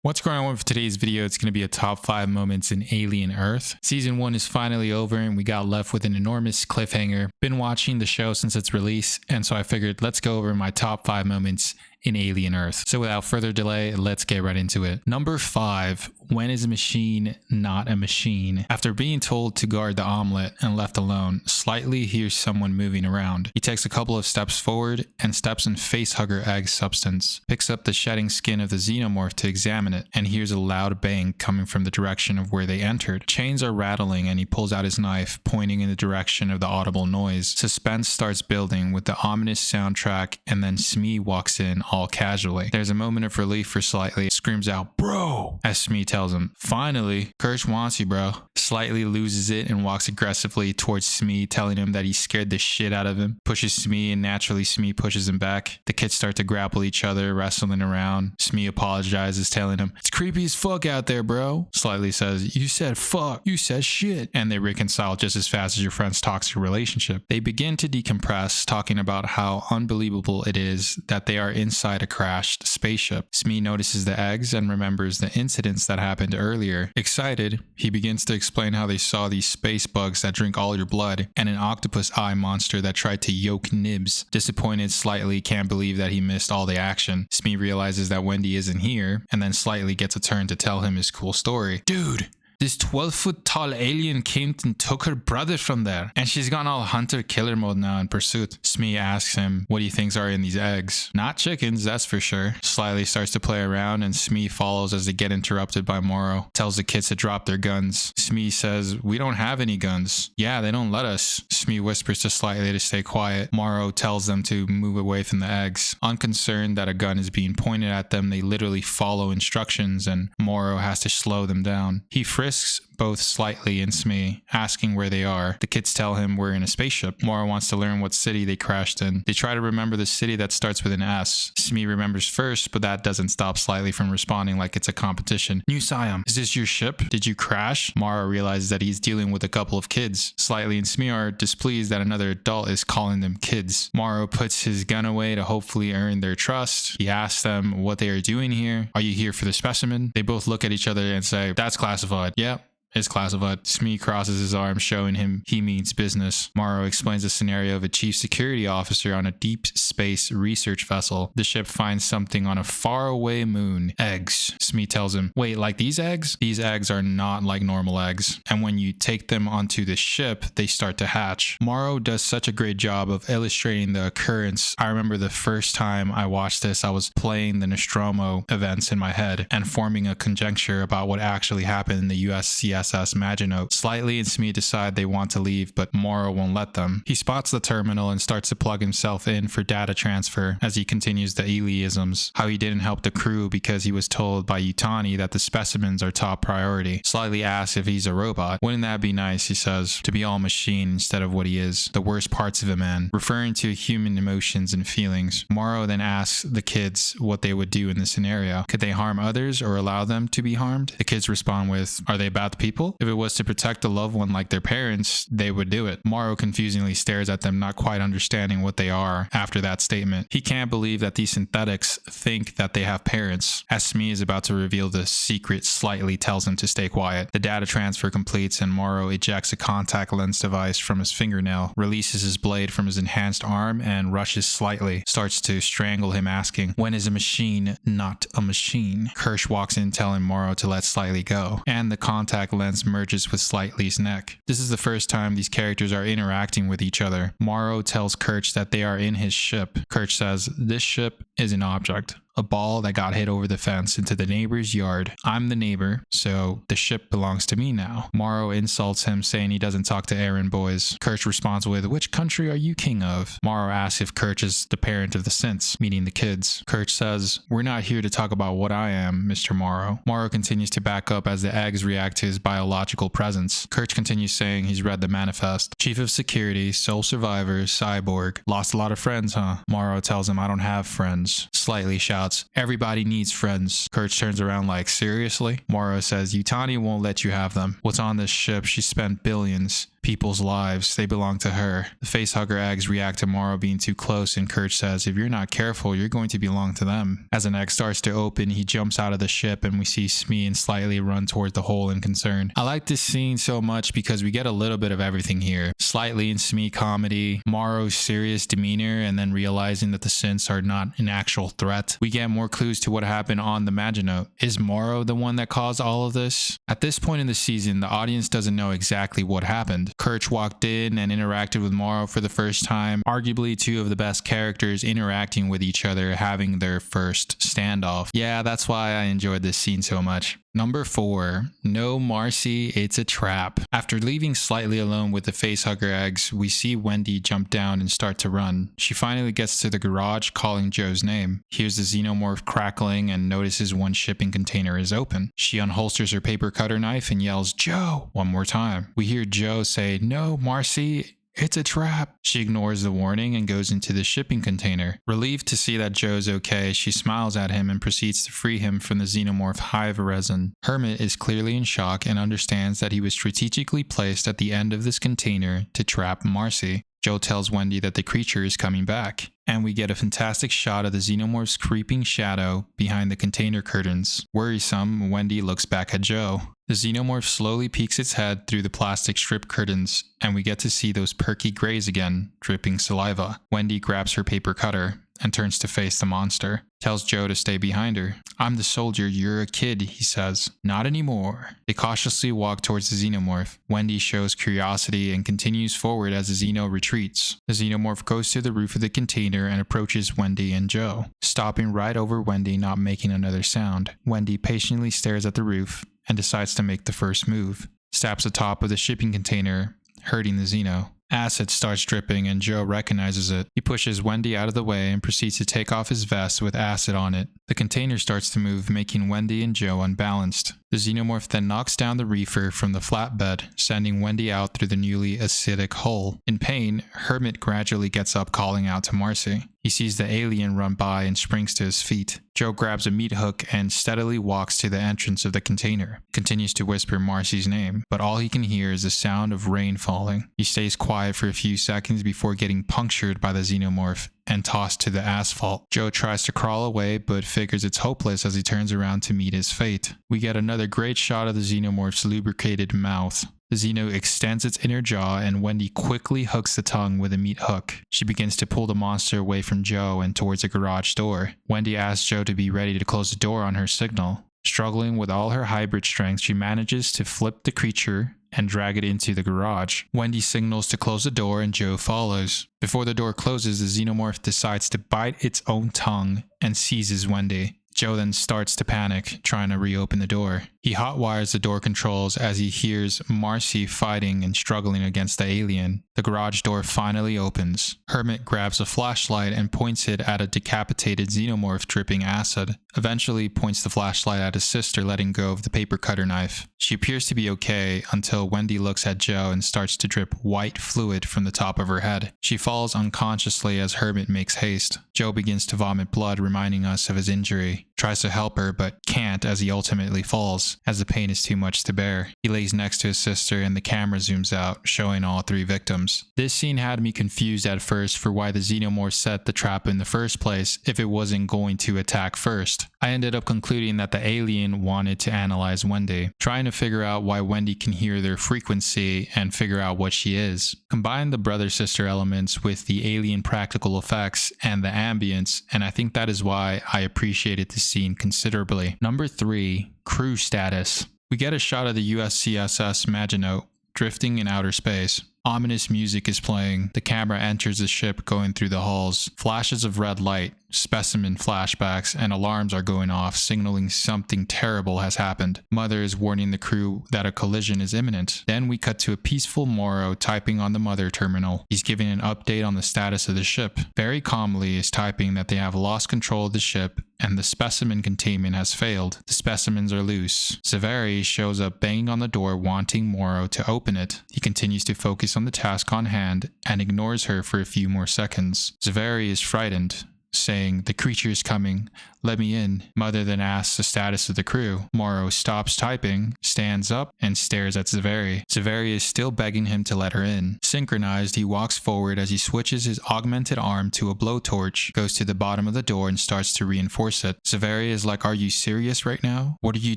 What's going on with today's video? It's going to be a top 5 moments in Alien Earth. Season 1 is finally over and we got left with an enormous cliffhanger. Been watching the show since its release, and so I figured let's go over my top 5 moments in Alien Earth. So without further delay, let's get right into it. Number 5, when is a machine not a machine? After being told to guard the omelet and left alone, Slightly hears someone moving around. He takes a couple of steps forward and steps in facehugger egg substance, picks up the shedding skin of the xenomorph to examine it, and hears a loud bang coming from the direction of where they entered. Chains are rattling and he pulls out his knife, pointing in the direction of the audible noise. Suspense starts building with the ominous soundtrack, and then Smee walks in all casually. There's a moment of relief for Slightly, screams out, "Bro!" as Smee tells him, "Finally, Kirsch wants you, bro." Slightly loses it and walks aggressively towards Smee, telling him that he scared the shit out of him. Pushes Smee, and naturally Smee pushes him back. The kids start to grapple each other, wrestling around. Smee apologizes, telling him, "It's creepy as fuck out there, bro." Slightly says, "You said fuck, you said shit." And they reconcile just as fast as your friend's toxic relationship. They begin to decompress, talking about how unbelievable it is that they are inside a crashed spaceship. Smee notices the eggs and remembers the incidents that happened earlier. Excited, he begins to explain how they saw these space bugs that drink all your blood and an octopus eye monster that tried to yoke Nibs. Disappointed, Slightly can't believe that he missed all the action. Smee realizes that Wendy isn't here, and then Slightly gets a turn to tell him his cool story. "Dude, this 12-foot tall alien came and took her brother from there, and she's gone all hunter-killer mode now in pursuit." Smee asks him what he thinks are in these eggs. Not chickens, that's for sure. Slightly starts to play around, and Smee follows as they get interrupted by Morrow. Tells the kids to drop their guns. Smee says, "We don't have any guns." "Yeah, they don't let us." Smee whispers to Slightly to stay quiet. Morrow tells them to move away from the eggs. Unconcerned that a gun is being pointed at them, they literally follow instructions, and Morrow has to slow them down. He frisks both Slightly and Smee, asking where they are. The kids tell him we're in a spaceship. Morrow wants to learn what city they crashed in. They try to remember the city that starts with an S. Smee remembers first, but that doesn't stop Slightly from responding like it's a competition. "New Siam, is this your ship? Did you crash?" Morrow realizes that he's dealing with a couple of kids. Slightly and Smee are displeased that another adult is calling them kids. Morrow puts his gun away to hopefully earn their trust. He asks them what they are doing here. "Are you here for the specimen?" They both look at each other and say, "That's classified." "Yep. It's classified." Smee crosses his arms, showing him he means business. Morrow explains the scenario of a chief security officer on a deep space research vessel. The ship finds something on a faraway moon. Eggs. Smee tells him, "Wait, like these eggs? These eggs are not like normal eggs, and when you take them onto the ship, they start to hatch." Morrow does such a great job of illustrating the occurrence. I remember the first time I watched this, I was playing the Nostromo events in my head and forming a conjecture about what actually happened in the USCS Maginot. Slightly and Smee decide they want to leave, but Morrow won't let them. He spots the terminal and starts to plug himself in for data transfer as he continues the Eliisms, how he didn't help the crew because he was told by Yutani that the specimens are top priority. Slightly asks if he's a robot. "Wouldn't that be nice," he says, "to be all machine instead of what he is, the worst parts of a man," referring to human emotions and feelings. Morrow then asks the kids what they would do in this scenario. Could they harm others or allow them to be harmed? The kids respond with, "Are they bad people? If it was to protect a loved one like their parents, they would do it." Morrow confusingly stares at them, not quite understanding what they are after that statement. He can't believe that these synthetics think that they have parents. As Smee is about to reveal the secret, Slightly tells him to stay quiet. The data transfer completes and Morrow ejects a contact lens device from his fingernail, releases his blade from his enhanced arm, and rushes Slightly. Starts to strangle him, asking, "When is a machine not a machine?" Kirsch walks in telling Morrow to let Slightly go, and the contact lens merges with Slightly's neck. This is the first time these characters are interacting with each other. Morrow tells Kirsch that they are in his ship. Kirsch says, "This ship is an object. A ball that got hit over the fence into the neighbor's yard. I'm the neighbor, so the ship belongs to me now." Morrow insults him, saying he doesn't talk to errand boys. Kirsch responds with, "Which country are you king of?" Morrow asks if Kirsch is the parent of the synths, meaning the kids. Kirsch says, "We're not here to talk about what I am, Mr. Morrow." Morrow continues to back up as the eggs react to his biological presence. Kirsch continues saying he's read the manifest. "Chief of security, sole survivor, cyborg. Lost a lot of friends, huh?" Morrow tells him, "I don't have friends." Slightly shouts, shouts, "Everybody needs friends." Kurt turns around like, "Seriously?" Morrow says, "Yutani won't let you have them. What's on this ship? She spent billions. People's lives, they belong to her." The facehugger eggs react to Morrow being too close, and Kurt says, "If you're not careful, you're going to belong to them." As an egg starts to open, he jumps out of the ship and we see Smee and Slightly run toward the hole in concern. I like this scene so much because we get a little bit of everything here. Slightly and Smee comedy, Morrow's serious demeanor, and then realizing that the synths are not an actual threat. We get more clues to what happened on the Maginote. Is Morrow the one that caused all of this? At this point in the season, the audience doesn't know exactly what happened. Kirch walked in and interacted with Morrow for the first time, arguably two of the best characters interacting with each other, having their first standoff. Yeah, that's why I enjoyed this scene so much. Number 4. No, Marcy, it's a trap. After leaving Slightly alone with the facehugger eggs, we see Wendy jump down and start to run. She finally gets to the garage, calling Joe's name, hears the xenomorph crackling, and notices one shipping container is open. She unholsters her paper cutter knife and yells, "Joe!" one more time. We hear Joe say, "No, Marcy, it's a trap." She ignores the warning and goes into the shipping container. Relieved to see that Joe's okay, she smiles at him and proceeds to free him from the xenomorph hive resin. Hermit is clearly in shock and understands that he was strategically placed at the end of this container to trap Marcy. Joe tells Wendy that the creature is coming back, and we get a fantastic shot of the xenomorph's creeping shadow behind the container curtains. Worrisome, Wendy looks back at Joe. The xenomorph slowly peeks its head through the plastic strip curtains, and we get to see those perky grays again, dripping saliva. Wendy grabs her paper cutter and turns to face the monster. Tells Joe to stay behind her. "I'm the soldier, you're a kid," he says. "Not anymore." They cautiously walk towards the xenomorph. Wendy shows curiosity and continues forward as the xeno retreats. The xenomorph goes to the roof of the container and approaches Wendy and Joe, stopping right over Wendy, not making another sound. Wendy patiently stares at the roof and decides to make the first move. Stabs the top of the shipping container, hurting the xeno. Acid starts dripping and Joe recognizes it. He pushes Wendy out of the way and proceeds to take off his vest with acid on it. The container starts to move, making Wendy and Joe unbalanced. The xenomorph then knocks down the reefer from the flatbed, sending Wendy out through the newly acidic hole. In pain, Hermit gradually gets up, calling out to Marcy. He sees the alien run by and springs to his feet. Joe grabs a meat hook and steadily walks to the entrance of the container. Continues to whisper Marcy's name, but all he can hear is the sound of rain falling. He stays quiet for a few seconds before getting punctured by the xenomorph and tossed to the asphalt. Joe tries to crawl away, but figures it's hopeless as he turns around to meet his fate. We get another great shot of the xenomorph's lubricated mouth. The xeno extends its inner jaw and Wendy quickly hooks the tongue with a meat hook. She begins to pull the monster away from Joe and towards a garage door. Wendy asks Joe to be ready to close the door on her signal. Struggling with all her hybrid strength, she manages to flip the creature and drag it into the garage. Wendy signals to close the door and Joe follows. Before the door closes, the xenomorph decides to bite its own tongue and seizes Wendy. Joe then starts to panic, trying to reopen the door. He hotwires the door controls as he hears Marcy fighting and struggling against the alien. The garage door finally opens. Hermit grabs a flashlight and points it at a decapitated xenomorph dripping acid. Eventually points the flashlight at his sister, letting go of the paper cutter knife. She appears to be okay until Wendy looks at Joe and starts to drip white fluid from the top of her head. She falls unconsciously as Hermit makes haste. Joe begins to vomit blood, reminding us of his injury. Tries to help her, but can't as he ultimately falls, as the pain is too much to bear. He lays next to his sister and the camera zooms out, showing all 3 victims. This scene had me confused at first for why the xenomorph set the trap in the first place if it wasn't going to attack first. I ended up concluding that the alien wanted to analyze Wendy, trying to figure out why Wendy can hear their frequency and figure out what she is. Combine the brother-sister elements with the alien practical effects and the ambience, and I think that is why I appreciated this scene considerably. Number 3, crew status. We get a shot of the USCSS Maginote drifting in outer space. Ominous music is playing. The camera enters the ship going through the halls. Flashes of red light, specimen flashbacks, and alarms are going off, signaling something terrible has happened. Mother is warning the crew that a collision is imminent. Then we cut to a peaceful Morrow typing on the Mother terminal. He's giving an update on the status of the ship. Very calmly is typing that they have lost control of the ship and the specimen containment has failed. The specimens are loose. Zaveri shows up banging on the door, wanting Morrow to open it. He continues to focus on the task on hand and ignores her for a few more seconds. Zaveri is frightened. saying, "The creature is coming. Let me in." Mother then asks the status of the crew. Morrow stops typing, stands up, and stares at Zaveri. Zaveri is still begging him to let her in. Synchronized, he walks forward as he switches his augmented arm to a blowtorch, goes to the bottom of the door and starts to reinforce it. Zaveri is like, "Are you serious right now? What are you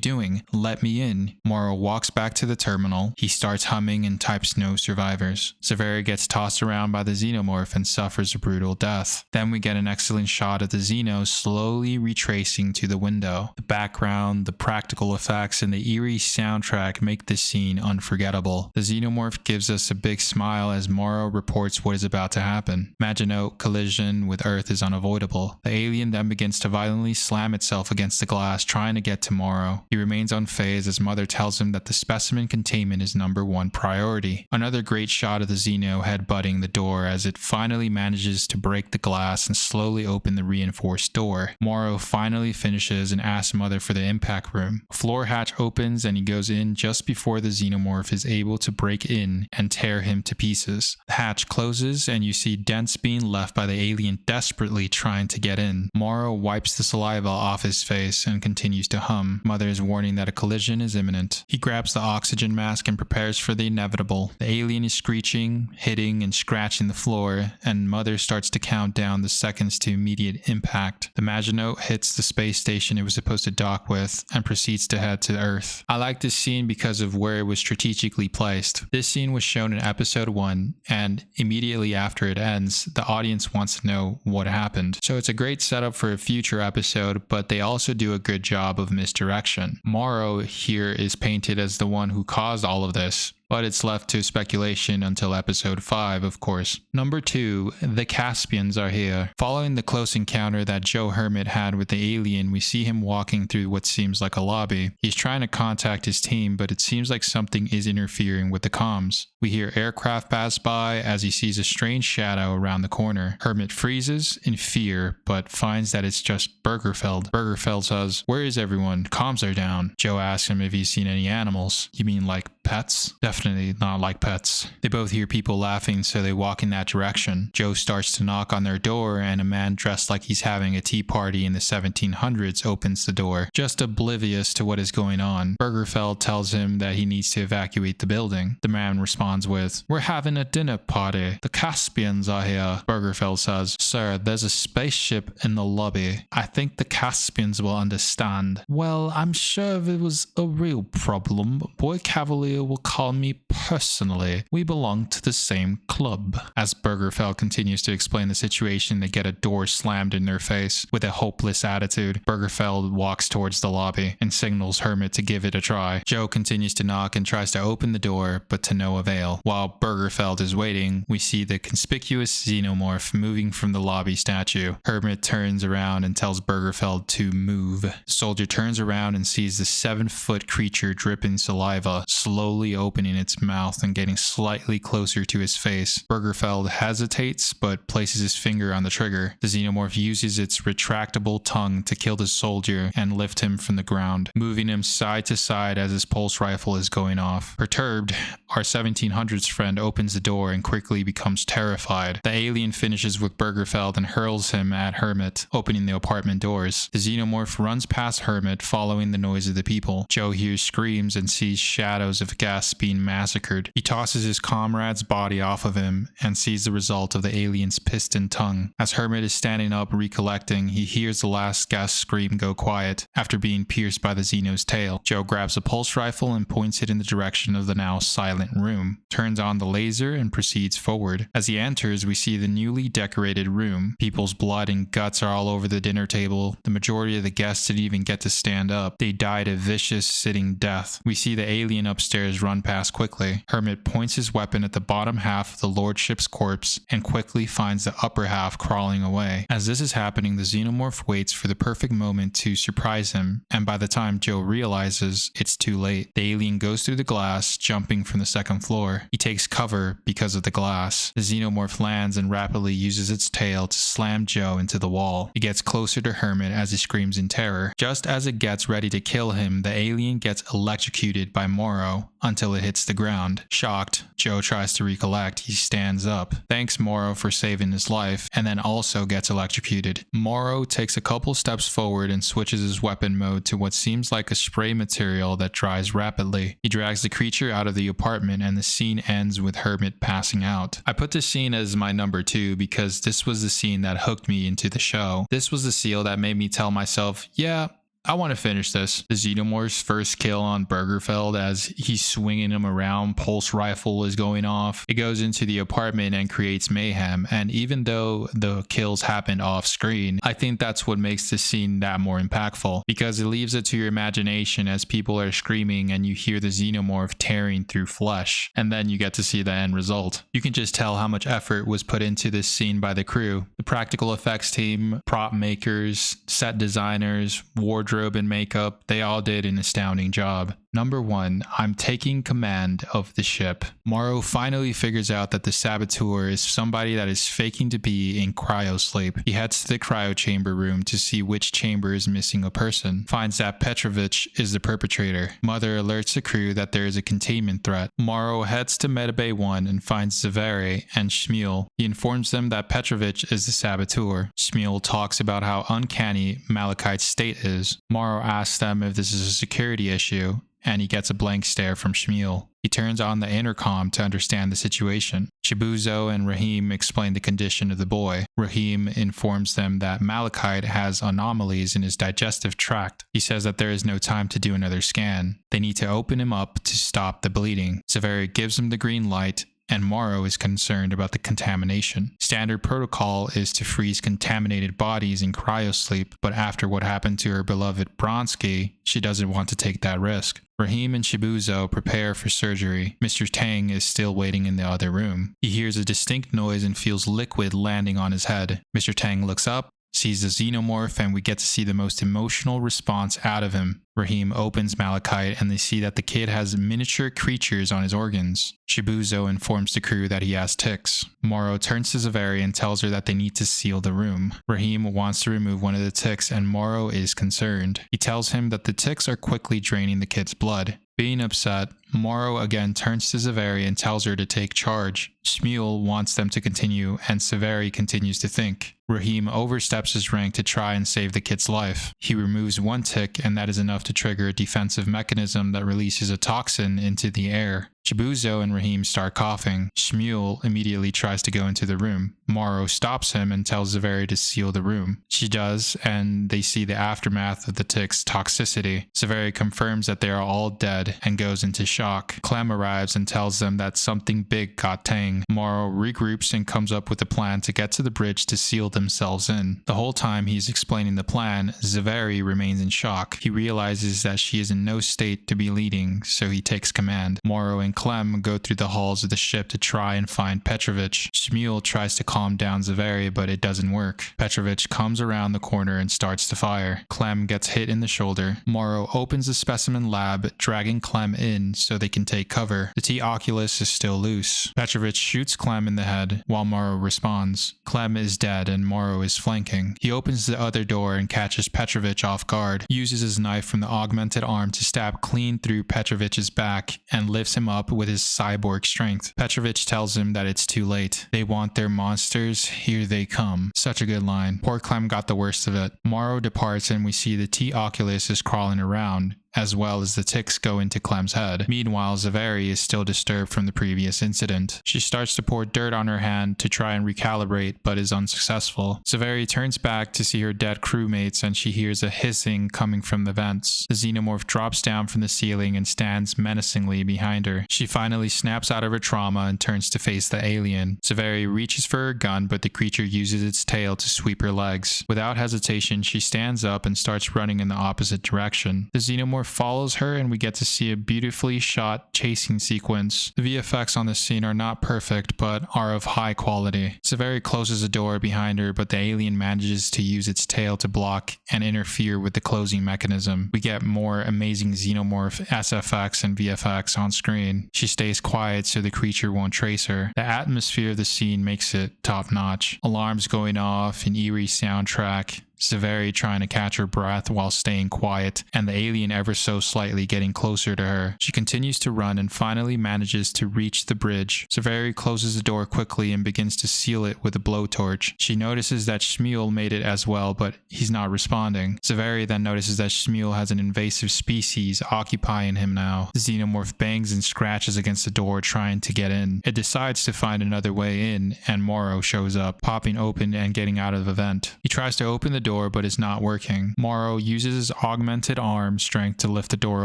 doing? Let me in." Morrow walks back to the terminal. He starts humming and types "no survivors." Zaveri gets tossed around by the xenomorph and suffers a brutal death. Then we get an excellent shot of the Xeno slowly retracing to the window. The background, the practical effects, and the eerie soundtrack make this scene unforgettable. The xenomorph gives us a big smile as Morrow reports what is about to happen. Maginote collision with Earth is unavoidable. The alien then begins to violently slam itself against the glass, trying to get to Morrow. He remains unfazed as Mother tells him that the specimen containment is #1 priority. Another great shot of the Xeno headbutting the door as it finally manages to break the glass and slowly open the reinforced door. Morrow finally finishes and asks Mother for the impact room. A floor hatch opens and he goes in just before the xenomorph is able to break in and tear him to pieces. The hatch closes and you see dents being left by the alien desperately trying to get in. Morrow wipes the saliva off his face and continues to hum. Mother is warning that a collision is imminent. He grabs the oxygen mask and prepares for the inevitable. The alien is screeching, hitting, and scratching the floor, and Mother starts to count down the seconds to immediate impact. The Maginote hits the space station it was supposed to dock with and proceeds to head to Earth. I like this scene because of where it was strategically placed. This scene was shown in episode 1, and immediately after it ends, the audience wants to know what happened. So it's a great setup for a future episode, but they also do a good job of misdirection. Morrow here is painted as the one who caused all of this, but it's left to speculation until episode 5, of course. Number 2, the Caspians are here. Following the close encounter that Joe Hermit had with the alien, we see him walking through what seems like a lobby. He's trying to contact his team, but it seems like something is interfering with the comms. We hear aircraft pass by as he sees a strange shadow around the corner. Hermit freezes in fear, but finds that it's just Bergerfeld. Bergerfeld says, "Where is everyone? Comms are down." Joe asks him if he's seen any animals. "You mean like pets?" "Definitely not like pets." They both hear people laughing, so they walk in that direction. Joe starts to knock on their door, and a man dressed like he's having a tea party in the 1700s opens the door, just oblivious to what is going on. Bergerfeld tells him that he needs to evacuate the building. The man responds with, "We're having a dinner party. The Caspians are here." Bergerfeld says, "Sir, there's a spaceship in the lobby. I think the Caspians will understand." "Well, I'm sure if it was a real problem, Boy Cavalier will call me personally. We belong to the same club." As Bergerfeld continues to explain the situation, they get a door slammed in their face. With a hopeless attitude, Bergerfeld walks towards the lobby and signals Hermit to give it a try. Joe continues to knock and tries to open the door, but to no avail. While Bergerfeld is waiting, we see the conspicuous xenomorph moving from the lobby statue. Hermit turns around and tells Bergerfeld to move. The soldier turns around and sees the 7-foot creature dripping saliva, slowly opening its mouth and getting slightly closer to his face. Bergerfeld hesitates but places his finger on the trigger. The xenomorph uses its retractable tongue to kill the soldier and lift him from the ground, moving him side to side as his pulse rifle is going off. Perturbed, our 1700s friend opens the door and quickly becomes terrified. The alien finishes with Bergerfeld and hurls him at Hermit, opening the apartment doors. The xenomorph runs past Hermit, following the noise of the people. Joe hears screams and sees shadows of guests being massacred. He tosses his comrade's body off of him and sees the result of the alien's piston tongue. As Hermit is standing up recollecting, he hears the last guest scream go quiet after being pierced by the Xeno's tail. Joe grabs a pulse rifle and points it in the direction of the now silent room, turns on the laser and proceeds forward. As he enters, we see the newly decorated room. People's blood and guts are all over the dinner table. The majority of the guests didn't even get to stand up. They died a vicious sitting death. We see the alien upstairs run past quickly. Hermit points his weapon at the bottom half of the lordship's corpse and quickly finds the upper half crawling away. As this is happening, the xenomorph waits for the perfect moment to surprise him, and by the time Joe realizes, it's too late. The alien goes through the glass, jumping from the second floor. He takes cover because of the glass. The xenomorph lands and rapidly uses its tail to slam Joe into the wall. It gets closer to Hermit as he screams in terror. Just as it gets ready to kill him, the alien gets electrocuted by Morrow until it hits the ground. Shocked, Joe tries to recollect. He stands up, thanks Morrow for saving his life, and then also gets electrocuted. Morrow takes a couple steps forward and switches his weapon mode to what seems like a spray material that dries rapidly. He drags the creature out of the apartment and the scene ends with Hermit passing out. I put this scene as my number 2 because this was the scene that hooked me into the show. This was the seal that made me tell myself, yeah, I want to finish this. The Xenomorph's first kill on Burgerfeld as he's swinging him around, pulse rifle is going off. It goes into the apartment and creates mayhem, and even though the kills happened off screen, I think that's what makes this scene that more impactful, because it leaves it to your imagination as people are screaming and you hear the Xenomorph tearing through flesh, and then you get to see the end result. You can just tell how much effort was put into this scene by the crew. The practical effects team, prop makers, set designers, wardrobe and makeup, they all did an astounding job. Number 1, I'm taking command of the ship. Morrow finally figures out that the saboteur is somebody that is faking to be in cryosleep. He heads to the cryo chamber room to see which chamber is missing a person. Finds that Petrovich is the perpetrator. Mother alerts the crew that there is a containment threat. Morrow heads to Medbay 1 and finds Zaveri and Shmuel. He informs them that Petrovich is the saboteur. Shmuel talks about how uncanny Malachite's state is. Morrow asks them if this is a security issue, and he gets a blank stare from Shmuel. He turns on the intercom to understand the situation. Chibuzo and Rahim explain the condition of the boy. Rahim informs them that Malachite has anomalies in his digestive tract. He says that there is no time to do another scan. They need to open him up to stop the bleeding. Zaveri gives him the green light, and Morrow is concerned about the contamination. Standard protocol is to freeze contaminated bodies in cryosleep, but after what happened to her beloved Bronsky, she doesn't want to take that risk. Rahim and Shibuzo prepare for surgery. Mr. Tang is still waiting in the other room. He hears a distinct noise and feels liquid landing on his head. Mr. Tang looks up, sees the Xenomorph, and we get to see the most emotional response out of him. Rahim opens Malachite and they see that the kid has miniature creatures on his organs. Shibuzo informs the crew that he has ticks. Morrow turns to Zaveri and tells her that they need to seal the room. Rahim wants to remove one of the ticks and Morrow is concerned. He tells him that the ticks are quickly draining the kid's blood. Being upset, Morrow again turns to Zaveri and tells her to take charge. Shmuel wants them to continue, and Zaveri continues to think. Rahim oversteps his rank to try and save the kid's life. He removes one tick, and that is enough to trigger a defensive mechanism that releases a toxin into the air. Chibuzo and Rahim start coughing. Shmuel immediately tries to go into the room. Morrow stops him and tells Zaveri to seal the room. She does, and they see the aftermath of the tick's toxicity. Zaveri confirms that they are all dead and goes into shock. Clem arrives and tells them that something big got Tang. Morrow regroups and comes up with a plan to get to the bridge to seal themselves in. The whole time he's explaining the plan, Zaveri remains in shock. He realizes that she is in no state to be leading, so he takes command. Morrow and Clem go through the halls of the ship to try and find Petrovich. Shmuel tries to calm down Zaveri, but it doesn't work. Petrovich comes around the corner and starts to fire. Clem gets hit in the shoulder. Morrow opens the specimen lab, dragging Clem in so they can take cover. The T-Oculus is still loose. Petrovich shoots Clem in the head while Morrow responds. Clem is dead and Morrow is flanking. He opens the other door and catches Petrovich off guard, uses his knife from the augmented arm to stab clean through Petrovich's back and lifts him up with his cyborg strength. Petrovich tells him that it's too late. They want their monsters, here they come. Such a good line. Poor Clem got the worst of it. Morrow departs and we see the T-Oculus is crawling around, as well as the ticks go into Clem's head. Meanwhile, Zaveri is still disturbed from the previous incident. She starts to pour dirt on her hand to try and recalibrate, but is unsuccessful. Zaveri turns back to see her dead crewmates and she hears a hissing coming from the vents. The Xenomorph drops down from the ceiling and stands menacingly behind her. She finally snaps out of her trauma and turns to face the alien. Zaveri reaches for her gun, but the creature uses its tail to sweep her legs. Without hesitation, she stands up and starts running in the opposite direction. The Xenomorph follows her and we get to see a beautifully shot chasing sequence. The VFX on this scene are not perfect, but are of high quality. Zaveri closes a door behind her, but the alien manages to use its tail to block and interfere with the closing mechanism. We get more amazing Xenomorph SFX and VFX on screen. She stays quiet so the creature won't trace her. The atmosphere of the scene makes it top notch. Alarms going off, an eerie soundtrack, Severi trying to catch her breath while staying quiet, and the alien ever so slightly getting closer to her. She continues to run and finally manages to reach the bridge. Severi closes the door quickly and begins to seal it with a blowtorch. She notices that Shmuel made it as well, but he's not responding. Severi then notices that Shmuel has an invasive species occupying him now. The xenomorph bangs and scratches against the door trying to get in. It decides to find another way in, and Morrow shows up, popping open and getting out of the vent. He tries to open the door but is not working. Morrow uses his augmented arm strength to lift the door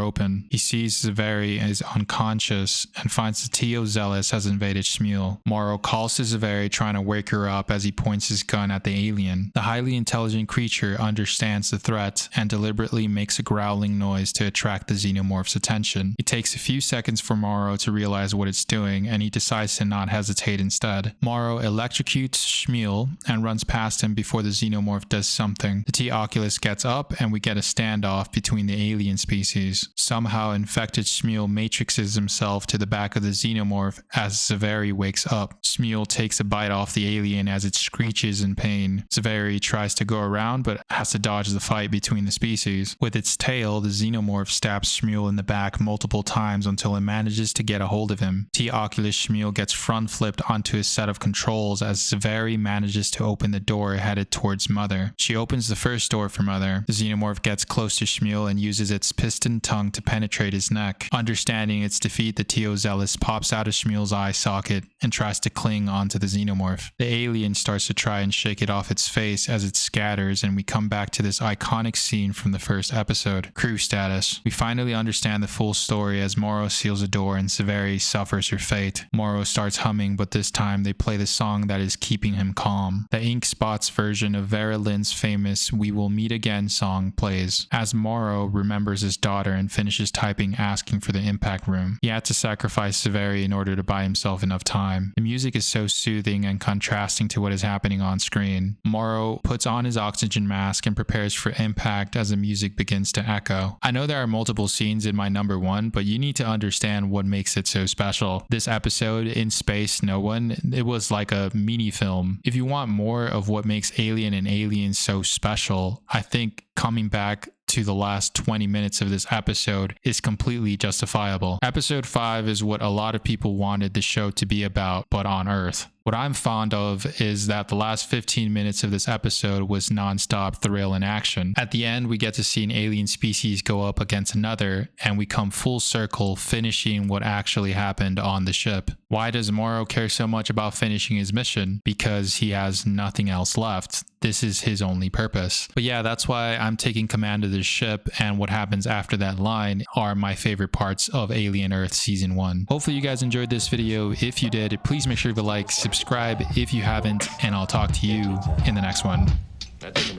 open. He sees Severi is unconscious and finds the Tio Zealous has invaded Shmuel. Morrow calls to Severi trying to wake her up as he points his gun at the alien. The highly intelligent creature understands the threat and deliberately makes a growling noise to attract the xenomorph's attention. It takes a few seconds for Morrow to realize what it's doing, and he decides to not hesitate instead. Morrow electrocutes Shmuel and runs past him before the xenomorph does something. The T-Oculus gets up and we get a standoff between the alien species. Somehow infected Shmuel matrixes himself to the back of the xenomorph as Severi wakes up. Shmuel takes a bite off the alien as it screeches in pain. Severi tries to go around but has to dodge the fight between the species. With its tail, the xenomorph stabs Shmuel in the back multiple times until it manages to get a hold of him. T-Oculus Shmuel gets front flipped onto a set of controls as Severi manages to open the door headed towards Mother. She opens the first door for Mother. The xenomorph gets close to Shmuel and uses its piston tongue to penetrate his neck. Understanding its defeat, the Tio Zealous pops out of Shmuel's eye socket and tries to cling onto the xenomorph. The alien starts to try and shake it off its face as it scatters, and we come back to this iconic scene from the first episode. Crew status. We finally understand the full story as Morrow seals the door and Severi suffers her fate. Morrow starts humming, but this time they play the song that is keeping him calm. The Ink Spots version of Vera Lynn's famous We Will Meet Again song plays. As Morrow remembers his daughter and finishes typing asking for the impact room. He had to sacrifice Severi in order to buy himself enough time. The music is so soothing and contrasting to what is happening on screen. Morrow puts on his oxygen mask and prepares for impact as the music begins to echo. I know there are multiple scenes in my number one, but you need to understand what makes it so special. This episode, In Space No One, it was like a mini film. If you want more of what makes Alien and Aliens so special, I think coming back to the last 20 minutes of this episode is completely justifiable. Episode 5 is what a lot of people wanted the show to be about, but on Earth. What I'm fond of is that the last 15 minutes of this episode was non-stop thrill and action. At the end, we get to see an alien species go up against another, and we come full circle, finishing what actually happened on the ship. Why does Morrow care so much about finishing his mission? Because he has nothing else left. This is his only purpose. But yeah, that's why I'm taking command of this ship, and what happens after that line are my favorite parts of Alien Earth Season 1. Hopefully you guys enjoyed this video. If you did, please make sure to like, subscribe if you haven't, and I'll talk to you in the next one.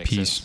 Peace.